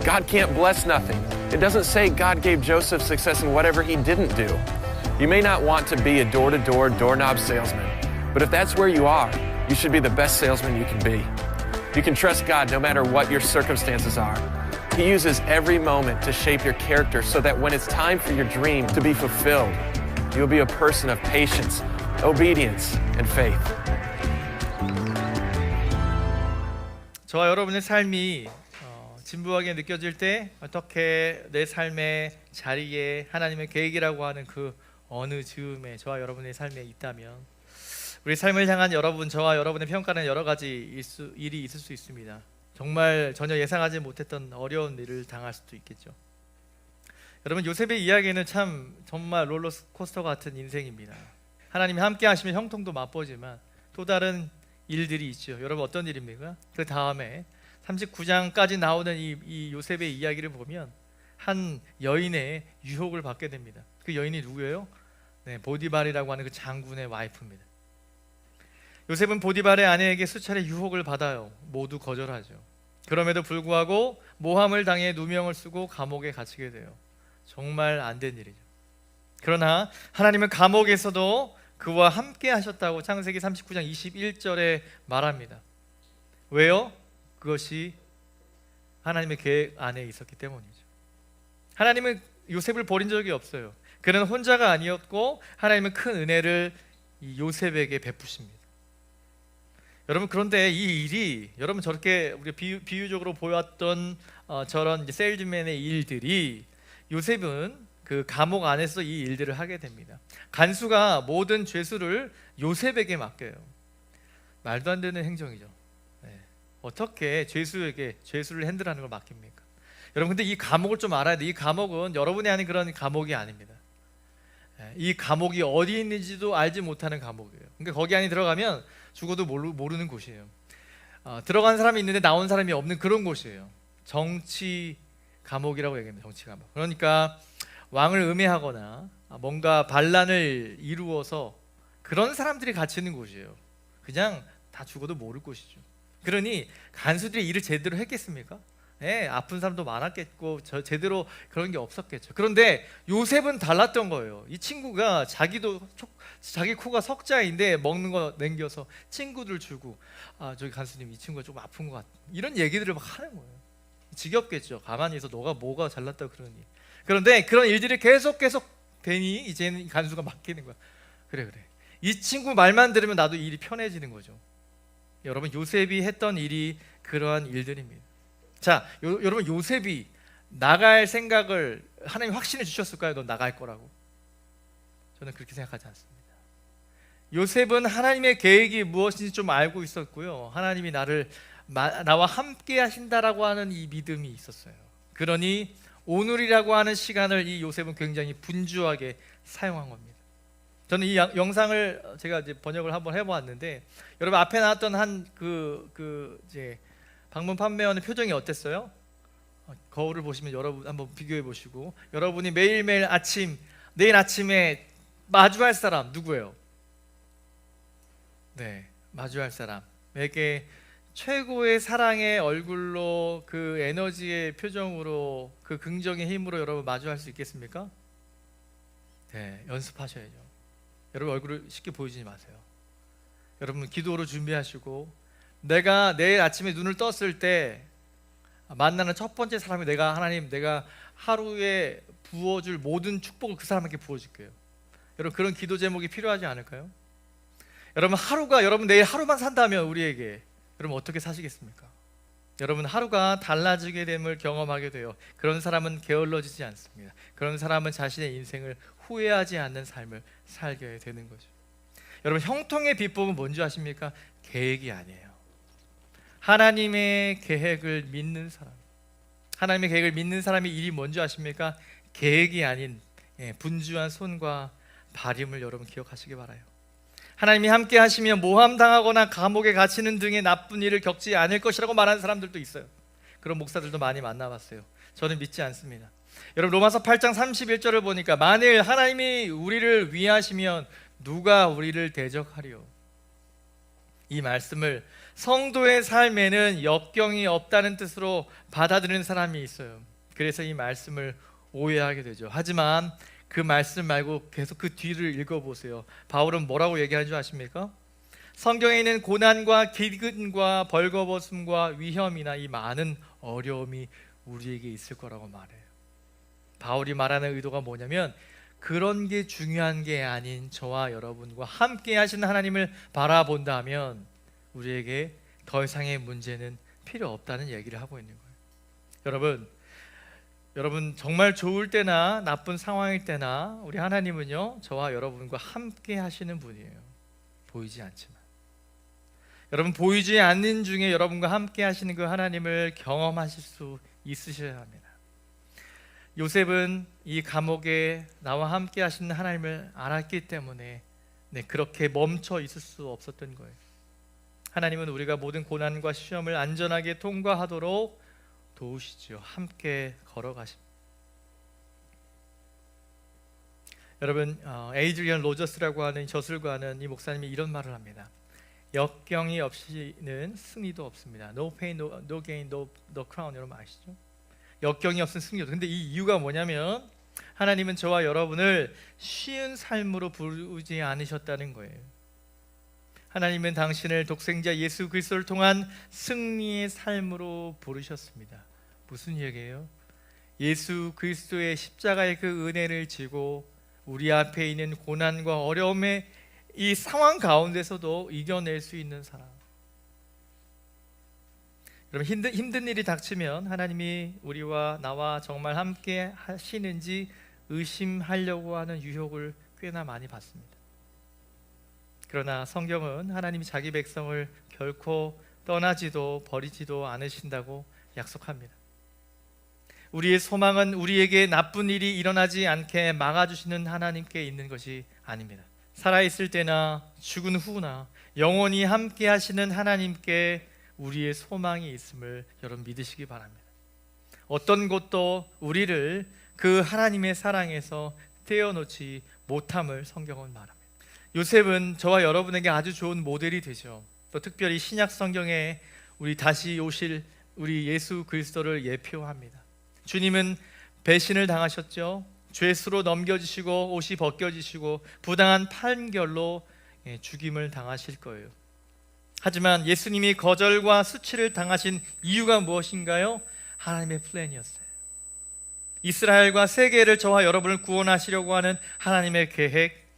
God can't bless nothing. It doesn't say God gave Joseph success in whatever he didn't do. You may not want to be a door-to-door doorknob salesman, but if that's where you are, you should be the best salesman you can be. You can trust God no matter what your circumstances are. He uses every moment to shape your character so that when it's time for your dream to be fulfilled, you'll be a person of patience, obedience, and faith. 저와 여러분의 삶이 진부하게 느껴질 때 어떻게 내 삶의 자리에 하나님의 계획이라고 하는 그 어느 즈음에 저와 여러분의 삶에 있다면 우리 삶을 향한 저와 여러분의 평가는 여러 가지 일이 있을 수 있습니다. 정말 전혀 예상하지 못했던 어려운 일을 당할 수도 있겠죠. 여러분, 요셉의 이야기는 정말 롤러코스터 같은 인생입니다. 하나님이 함께 하시면 형통도 맛보지만 또 다른 일들이 있죠. 여러분, 어떤 일입니까? 그 다음에 39장까지 나오는 이 요셉의 이야기를 보면 한 여인의 유혹을 받게 됩니다. 그 여인이 누구예요? 네, 보디발이라고 하는 그 장군의 와이프입니다. 요셉은 보디발의 아내에게 수차례 유혹을 받아요. 모두 거절하죠. 그럼에도 불구하고 모함을 당해 누명을 쓰고 감옥에 갇히게 돼요. 정말 안 된 일이죠. 그러나 하나님은 감옥에서도 그와 함께 하셨다고 창세기 39장 21절에 말합니다. 왜요? 그것이 하나님의 계획 안에 있었기 때문이죠. 하나님은 요셉을 버린 적이 없어요. 그는 혼자가 아니었고 하나님은 큰 은혜를 이 요셉에게 베푸십니다. 여러분, 그런데 이 일이 여러분 저렇게 우리 비유적으로 보였던 저런 이제 세일즈맨의 일들이 요셉은 그 감옥 안에서 이 일들을 하게 됩니다. 간수가 모든 죄수를 요셉에게 맡겨요. 말도 안 되는 행정이죠. 네. 어떻게 죄수에게 죄수를 핸들하는 걸 맡깁니까? 여러분, 근데 이 감옥을 좀 알아야 돼. 이 감옥은 여러분이 아닌 그런 감옥이 아닙니다. 이 감옥이 어디 있는지도 알지 못하는 감옥이에요. 그러니까 거기 안에 들어가면 죽어도 모르는 곳이에요. 들어간 사람이 있는데 나온 사람이 없는 그런 곳이에요. 정치 감옥이라고 얘기합니다. 정치 감옥. 그러니까 왕을 음해하거나 뭔가 반란을 이루어서 그런 사람들이 갇히는 곳이에요. 그냥 다 죽어도 모를 곳이죠. 그러니 간수들이 일을 제대로 했겠습니까? 네, 아픈 사람도 많았겠고 제대로 그런 게 없었겠죠. 그런데 요셉은 달랐던 거예요. 이 친구가 자기 코가 석자인데 먹는 거 남겨서 친구들 주고 저기 간수님 이 친구가 좀 아픈 것 같아, 이런 얘기들을 막 하는 거예요. 지겹겠죠. 가만히 있어 너가 뭐가 잘났다 그러니. 그런데 그런 일들이 계속 되니 이제는 간수가 맡기는 거야. 그래 이 친구 말만 들으면 나도 일이 편해지는 거죠. 여러분, 요셉이 했던 일이 그러한 일들입니다. 자, 여러분, 요셉이 나갈 생각을 하나님 확신을 주셨을까요? 너 나갈 거라고? 저는 그렇게 생각하지 않습니다. 요셉은 하나님의 계획이 무엇인지 좀 알고 있었고요. 하나님이 나와 함께 하신다라고 하는 이 믿음이 있었어요. 그러니 오늘이라고 하는 시간을 이 요셉은 굉장히 분주하게 사용한 겁니다. 저는 이 영상을 제가 이제 번역을 한번 해보았는데, 여러분 앞에 나왔던 한 이제 방문 판매원의 표정이 어땠어요? 거울을 보시면 여러분 한번 비교해 보시고, 여러분이 매일매일 내일 아침에 마주할 사람 누구예요? 네, 마주할 사람에게 최고의 사랑의 얼굴로, 그 에너지의 표정으로, 그 긍정의 힘으로 여러분 마주할 수 있겠습니까? 네, 연습하셔야죠. 여러분 얼굴을 쉽게 보이지 마세요. 여러분 기도로 준비하시고, 내가 내일 아침에 눈을 떴을 때 만나는 첫 번째 사람이 하나님, 내가 하루에 부어줄 모든 축복을 그 사람에게 부어줄게요. 여러분 그런 기도 제목이 필요하지 않을까요? 여러분 내일 하루만 산다면 우리에게, 여러분 어떻게 사시겠습니까? 여러분 하루가 달라지게 됨을 경험하게 돼요. 그런 사람은 게을러지지 않습니다. 그런 사람은 자신의 인생을 후회하지 않는 삶을 살게 되는 거죠. 여러분 형통의 비법은 뭔지 아십니까? 계획이 아니에요. 하나님의 계획을 믿는 사람, 하나님의 계획을 믿는 사람의 일이 뭔지 아십니까? 계획이 아닌 분주한 손과 발임을 여러분 기억하시기 바라요. 하나님이 함께 하시면 모함당하거나 감옥에 갇히는 등의 나쁜 일을 겪지 않을 것이라고 말하는 사람들도 있어요. 그런 목사들도 많이 만나봤어요. 저는 믿지 않습니다. 여러분 로마서 8장 31절을 보니까, 만일 하나님이 우리를 위하시면 누가 우리를 대적하리요? 이 말씀을 성도의 삶에는 역경이 없다는 뜻으로 받아들이는 사람이 있어요. 그래서 이 말씀을 오해하게 되죠. 하지만 그 말씀 말고 계속 그 뒤를 읽어보세요. 바울은 뭐라고 얘기하는 줄 아십니까? 성경에 있는 고난과 기근과 벌거벗음과 위험이나 이 많은 어려움이 우리에게 있을 거라고 말해요. 바울이 말하는 의도가 뭐냐면, 그런 게 중요한 게 아닌 저와 여러분과 함께 하시는 하나님을 바라본다면 우리에게 더 이상의 문제는 필요 없다는 얘기를 하고 있는 거예요. 여러분 정말 좋을 때나 나쁜 상황일 때나 우리 하나님은요, 저와 여러분과 함께 하시는 분이에요. 보이지 않지만. 여러분 보이지 않는 중에 여러분과 함께 하시는 그 하나님을 경험하실 수 있으셔야 합니다. 요셉은 이 감옥에 나와 함께 하시는 하나님을 알았기 때문에 그렇게 멈춰 있을 수 없었던 거예요. 하나님은 우리가 모든 고난과 시험을 안전하게 통과하도록 도우시죠. 함께 걸어가십니다. 여러분 에이드리언 로저스라고 하는 저술가는 이 목사님이 이런 말을 합니다. 역경이 없이는 승리도 없습니다. No pain, no gain, no crown. 여러분 아시죠? 역경이 없으면 승리도. 근데 이 이유가 뭐냐면, 하나님은 저와 여러분을 쉬운 삶으로 부르지 않으셨다는 거예요. 하나님은 당신을 독생자 예수 그리스도를 통한 승리의 삶으로 부르셨습니다. 무슨 얘기예요? 예수 그리스도의 십자가의 그 은혜를 지고 우리 앞에 있는 고난과 어려움의 이 상황 가운데서도 이겨낼 수 있는 사람. 여러분 힘든 일이 닥치면 하나님이 우리와 나와 정말 함께 하시는지 의심하려고 하는 유혹을 꽤나 많이 받습니다. 그러나 성경은 하나님이 자기 백성을 결코 떠나지도 버리지도 않으신다고 약속합니다. 우리의 소망은 우리에게 나쁜 일이 일어나지 않게 막아주시는 하나님께 있는 것이 아닙니다. 살아있을 때나 죽은 후나 영원히 함께 하시는 하나님께 우리의 소망이 있음을 여러분 믿으시기 바랍니다. 어떤 것도 우리를 그 하나님의 사랑에서 떼어놓지 못함을 성경은 말합니다. 요셉은 저와 여러분에게 아주 좋은 모델이 되죠. 또 특별히 신약 성경에 우리 다시 오실 우리 예수 그리스도를 예표합니다. 주님은 배신을 당하셨죠. 죄수로 넘겨지시고 옷이 벗겨지시고 부당한 판결로 죽임을 당하실 거예요. 하지만 예수님이 거절과 수치를 당하신 이유가 무엇인가요? 하나님의 플랜이었어요. 이스라엘과 세계를 저와 여러분을 구원하시려고 하는 하나님의 계획.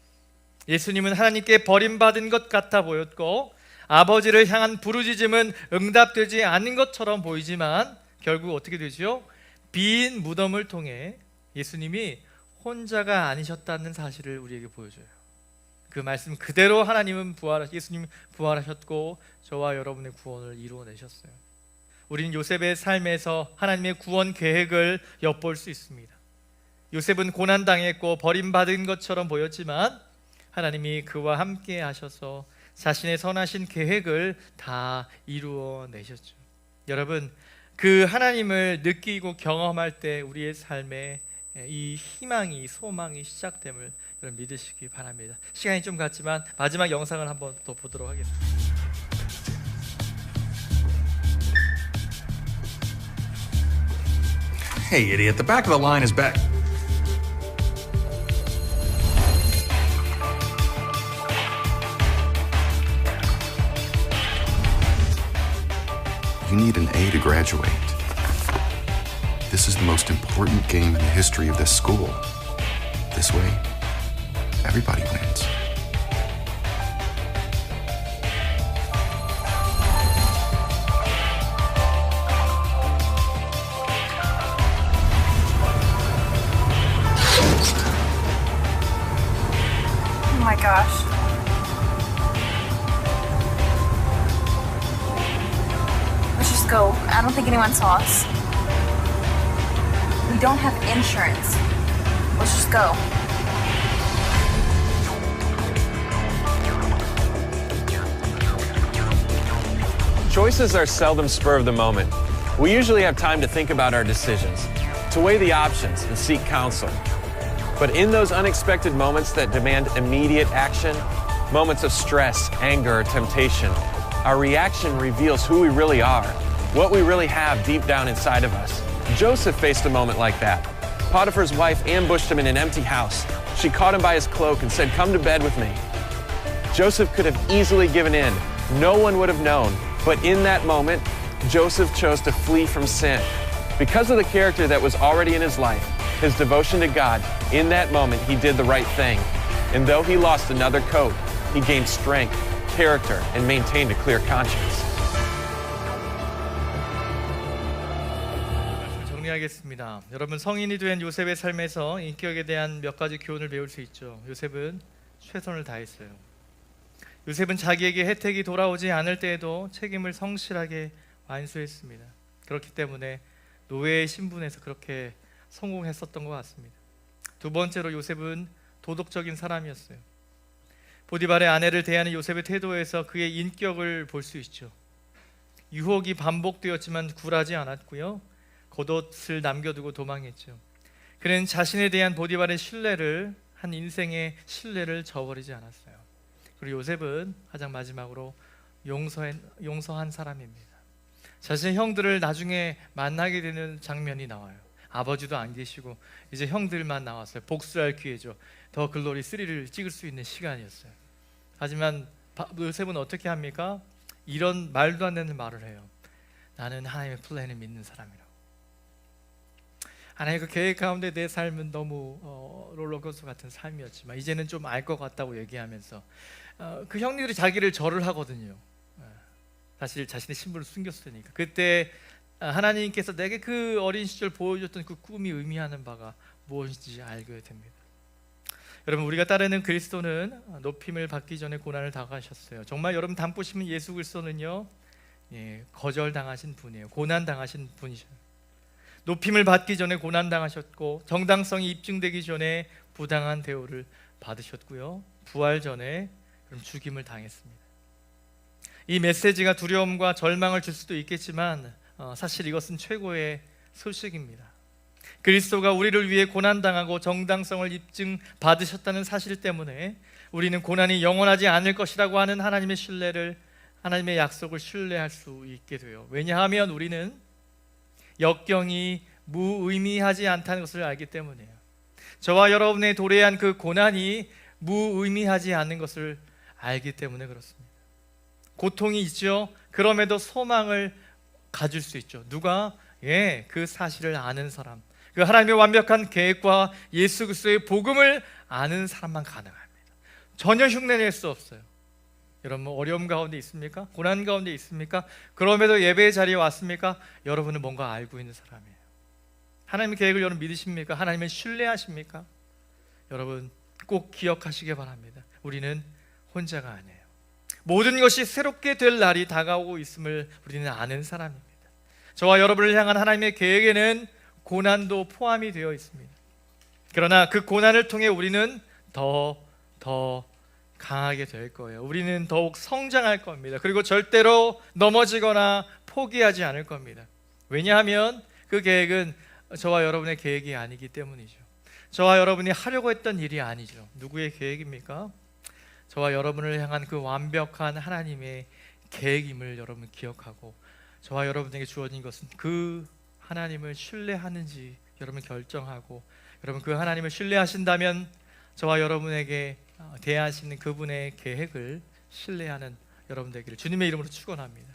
예수님은 하나님께 버림받은 것 같아 보였고, 아버지를 향한 부르짖음은 응답되지 않은 것처럼 보이지만 결국 어떻게 되죠? 빈 무덤을 통해 예수님이 혼자가 아니셨다는 사실을 우리에게 보여줘요. 그 말씀 그대로 예수님 부활하셨고 저와 여러분의 구원을 이루어내셨어요. 우리는 요셉의 삶에서 하나님의 구원 계획을 엿볼 수 있습니다. 요셉은 고난당했고 버림받은 것처럼 보였지만 하나님이 그와 함께 하셔서 자신의 선하신 계획을 다 이루어내셨죠. 여러분, 그 하나님을 느끼고 경험할 때 우리의 삶에 이 희망이, 소망이 시작됨을 여러분 믿으시기 바랍니다. 시간이 좀 갔지만 마지막 영상을 한번 또 보도록 하겠습니다. Hey, idiot, the back of the line is back. You need an A to graduate. This is the most important game in the history of this school. This way, everybody wins. Oh my gosh. Let's just go. I don't think anyone saw us. We don't have insurance. Let's just go. Choices are seldom spur of the moment. We usually have time to think about our decisions, to weigh the options and seek counsel. But in those unexpected moments that demand immediate action, moments of stress, anger, or temptation, our reaction reveals who we really are, what we really have deep down inside of us. Joseph faced a moment like that. Potiphar's wife ambushed him in an empty house. She caught him by his cloak and said, "Come to bed with me." Joseph could have easily given in. No one would have known. But in that moment, Joseph chose to flee from sin. Because of the character that was already in his life, his devotion to God, in that moment, he did the right thing. And though he lost another coat, he gained strength, character, and maintained a clear conscience. 정리하겠습니다. 여러분, 성인이 된 요셉의 삶에서 인격에 대한 몇 가지 교훈을 배울 수 있죠. 요셉은 최선을 다했어요. 요셉은 자기에게 혜택이 돌아오지 않을 때에도 책임을 성실하게 완수했습니다. 그렇기 때문에 노예의 신분에서 그렇게 성공했었던 것 같습니다. 두 번째로 요셉은 도덕적인 사람이었어요. 보디발의 아내를 대하는 요셉의 태도에서 그의 인격을 볼 수 있죠. 유혹이 반복되었지만 굴하지 않았고요. 겉옷을 남겨두고 도망했죠. 그는 자신에 대한 보디발의 신뢰를, 한 인생의 신뢰를 저버리지 않았어요. 그리고 요셉은 가장 마지막으로 용서한 사람입니다. 자신의 형들을 나중에 만나게 되는 장면이 나와요. 아버지도 안 계시고 이제 형들만 나왔어요. 복수할 기회죠. 더 글로리 3를 찍을 수 있는 시간이었어요. 하지만 요셉은 어떻게 합니까? 이런 말도 안 되는 말을 해요. 나는 하나님의 플랜을 믿는 사람이라고. 하나님의 그 계획 가운데 내 삶은 너무 롤러코스터 같은 삶이었지만 이제는 좀 알 것 같다고 얘기하면서 그 형들이 자기를 절을 하거든요. 사실 자신의 신분을 숨겼으니까. 그때 하나님께서 내게 그 어린 시절 보여줬던 그 꿈이 의미하는 바가 무엇인지 알게 됩니다. 여러분, 우리가 따르는 그리스도는 높임을 받기 전에 고난을 당하셨어요. 정말 여러분 닮고 싶은 예수 그리스도는요, 거절당하신 분이에요. 고난당하신 분이셔요. 높임을 받기 전에 고난당하셨고 정당성이 입증되기 전에 부당한 대우를 받으셨고요. 부활 전에 그럼 죽임을 당했습니다. 이 메시지가 두려움과 절망을 줄 수도 있겠지만 사실 이것은 최고의 소식입니다. 그리스도가 우리를 위해 고난당하고 정당성을 입증받으셨다는 사실 때문에 우리는 고난이 영원하지 않을 것이라고 하는 하나님의 신뢰를, 하나님의 약속을 신뢰할 수 있게 돼요. 왜냐하면 우리는 역경이 무의미하지 않다는 것을 알기 때문이에요. 저와 여러분의 도래한 그 고난이 무의미하지 않는 것을 알기 때문에 그렇습니다. 고통이 있죠. 그럼에도 소망을 가질 수 있죠. 누가? 그 사실을 아는 사람, 그 하나님의 완벽한 계획과 예수 그리스도의 복음을 아는 사람만 가능합니다. 전혀 흉내낼 수 없어요. 여러분, 어려움 가운데 있습니까? 고난 가운데 있습니까? 그럼에도 예배의 자리에 왔습니까? 여러분은 뭔가 알고 있는 사람이에요. 하나님의 계획을 여러분 믿으십니까? 하나님을 신뢰하십니까? 여러분 꼭 기억하시기 바랍니다. 우리는 혼자가 아니에요. 모든 것이 새롭게 될 날이 다가오고 있음을 우리는 아는 사람입니다. 저와 여러분을 향한 하나님의 계획에는 고난도 포함이 되어 있습니다. 그러나 그 고난을 통해 우리는 더 강하게 될 거예요. 우리는 더욱 성장할 겁니다. 그리고 절대로 넘어지거나 포기하지 않을 겁니다. 왜냐하면 그 계획은 저와 여러분의 계획이 아니기 때문이죠. 저와 여러분이 하려고 했던 일이 아니죠. 누구의 계획입니까? 저와 여러분을 향한 그 완벽한 하나님의 계획임을 여러분 기억하고, 저와 여러분에게 주어진 것은 그 하나님을 신뢰하는지 여러분 결정하고, 여러분 그 하나님을 신뢰하신다면 저와 여러분에게 대하시는 그분의 계획을 신뢰하는 여러분 되기를 주님의 이름으로 축원합니다.